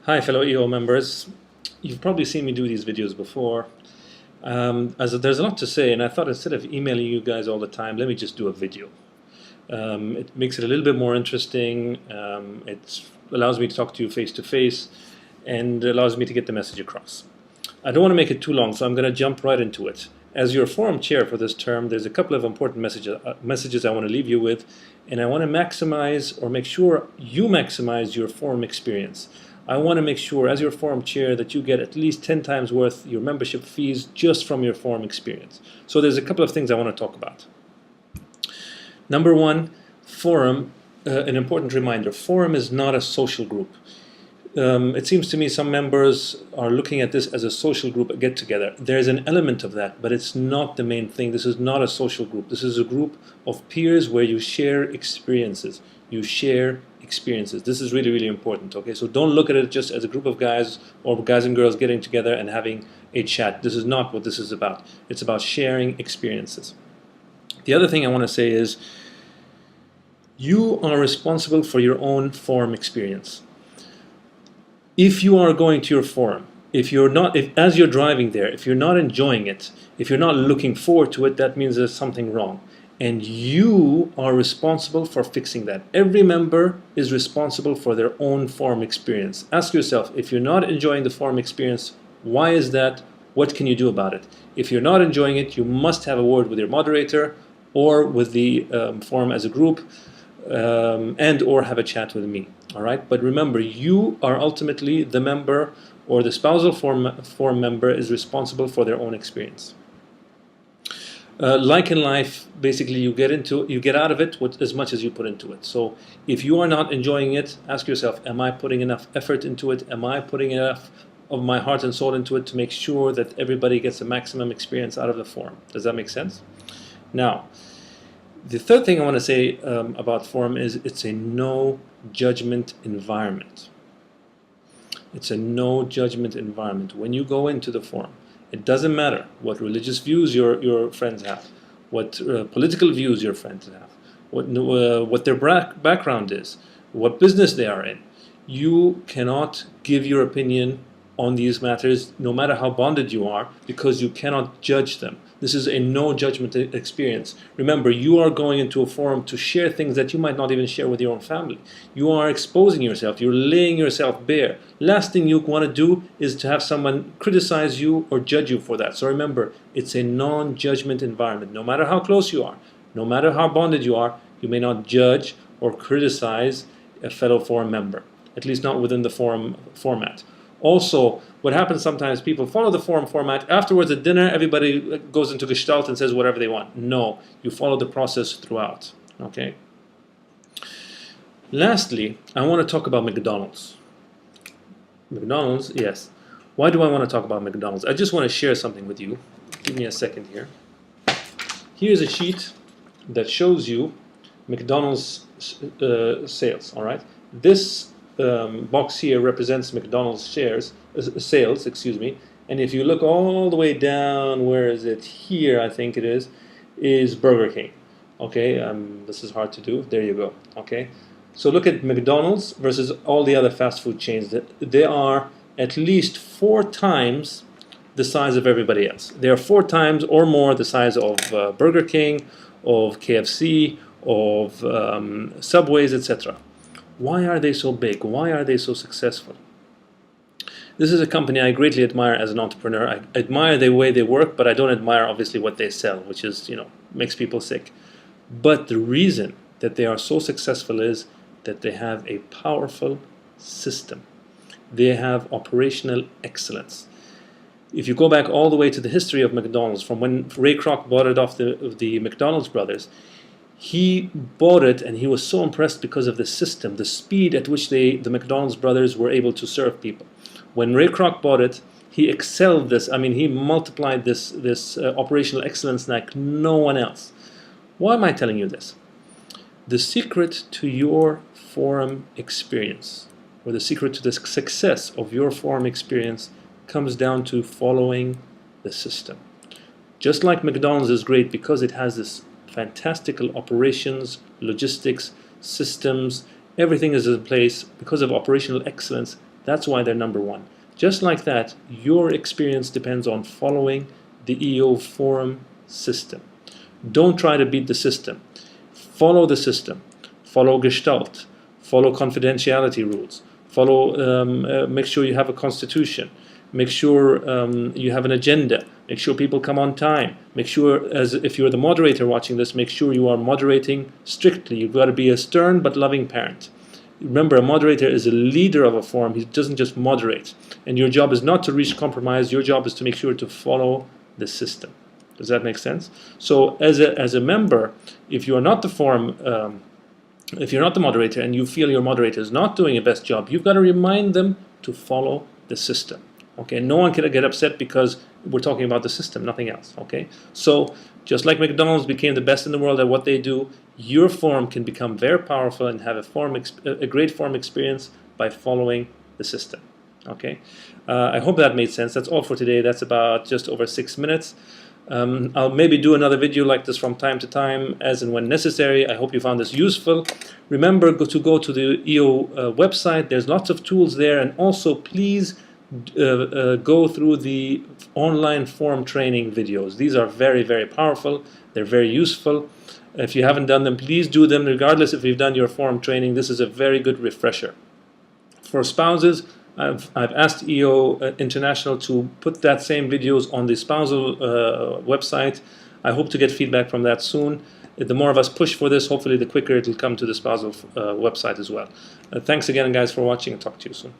Hi, fellow EO members. You've probably seen me do these videos before. As there's a lot to say, and I thought instead of emailing you guys all the time, let me just do a video. It makes it a little bit more interesting. It allows me to talk to you face to face, and allows me to get the message across. I don't want to make it too long, so I'm going to jump right into it. As your forum chair for this term, there's a couple of important messages I want to leave you with, and I want to maximize or make sure you maximize your forum experience. I want to make sure, as your forum chair, that you get at least 10 times worth your membership fees just from your forum experience. So there's a couple of things I want to talk about. Number one, forum, an important reminder, forum is not a social group. It seems to me some members are looking at this as a social group, a get-together. There's an element of that, but it's not the main thing. This is not a social group. This is a group of peers where you share experiences. You share experiences. This is really, really important. Okay, so don't look at it just as a group of guys or guys and girls getting together and having a chat. This is not what this is about. It's about sharing experiences. The other thing I want to say is you are responsible for your own forum experience. If you are going to your forum, as you're driving there, if you're not enjoying it, if you're not looking forward to it, that means there's something wrong. And you are responsible for fixing that. Every member is responsible for their own forum experience. Ask yourself, if you're not enjoying the forum experience, why is that? What can you do about it? If you're not enjoying it, you must have a word with your moderator or with the forum as a group, and or have a chat with me. All right, but remember, you are ultimately the member, or the spousal forum member is responsible for their own experience. Like in life, basically you get out of it as much as you put into it. So if you are not enjoying it, ask yourself, am I putting enough effort into it? Am I putting enough of my heart and soul into it to make sure that everybody gets the maximum experience out of the forum? Does that make sense? Now, the third thing I want to say about forum is it's a no judgment environment. It's a no judgment environment. When you go into the forum, it doesn't matter what religious views your friends have, what political views your friends have, what their background is, what business they are in. You cannot give your opinion on these matters, no matter how bonded you are, because you cannot judge them. This is a no judgment experience. Remember, you are going into a forum to share things that you might not even share with your own family. You are exposing yourself. You're laying yourself bare. Last thing you want to do is to have someone criticize you or judge you for that. So remember, it's a non-judgment environment. No matter how close you are, no matter how bonded you are, you may not judge or criticize a fellow forum member, at least not within the forum format. Also, what happens sometimes, people follow the forum format. Afterwards at dinner, everybody goes into gestalt and says whatever they want. No, you follow the process throughout. Okay. Lastly, I want to talk about McDonald's. McDonald's, yes. Why do I want to talk about McDonald's? I just want to share something with you. Give me a second here. Here's a sheet that shows you McDonald's sales. All right. This box here represents McDonald's sales, excuse me, and if you look all the way down, where is it? Here, I think it is Burger King. Okay, this is hard to do. There you go. Okay, so look at McDonald's versus all the other fast food chains. They are at least 4 times the size of everybody else. They are 4 times or more the size of Burger King, of KFC, of Subways, etc. Why are they so big? Why are they so successful? This is a company I greatly admire as an entrepreneur. I admire the way they work, but I don't admire obviously what they sell, which is, makes people sick. But the reason that they are so successful is that they have a powerful system. They have operational excellence. If you go back all the way to the history of McDonald's, from when Ray Kroc bought it off the McDonald's brothers, he bought it and he was so impressed because of the system, the speed at which the McDonald's brothers were able to serve people. When Ray Kroc bought it, he excelled this. I mean, he multiplied this operational excellence like no one else. Why am I telling you this? The secret to your forum experience, or the secret to the success of your forum experience, comes down to following the system. Just like McDonald's is great because it has this fantastical operations, logistics, systems, everything is in place because of operational excellence. That's why they're number one. Just like that, your experience depends on following the EO forum system. Don't try to beat the system. Follow the system. Follow Gestalt. Follow confidentiality rules. Follow. Make sure you have a constitution. Make sure you have an agenda. Make sure people come on time. Make sure, as if you're the moderator watching this, make sure you are moderating strictly. You've got to be a stern but loving parent. Remember, a moderator is a leader of a forum. He doesn't just moderate. And your job is not to reach compromise. Your job is to make sure to follow the system. Does that make sense? So as a member, if you are not the forum, if you're not the moderator and you feel your moderator is not doing a best job, you've got to remind them to follow the system. Okay, no one can get upset because we're talking about the system, nothing else. Okay, so just like McDonald's became the best in the world at what they do, your forum can become very powerful and have a great forum experience by following the system. Okay, I hope that made sense. That's all for today. That's about just over 6 minutes. I'll maybe do another video like this from time to time, as and when necessary. I hope you found this useful. Remember to go to the EO website. There's lots of tools there, and also please go through the online forum training videos. These are very, very powerful. They're very useful. If you haven't done them, please do them. Regardless if you've done your forum training, this is a very good refresher. For spouses, I've asked EO International to put that same videos on the spousal website. I hope to get feedback from that soon. The more of us push for this, hopefully the quicker it will come to the spousal website as well. Thanks again, guys, for watching, and talk to you soon.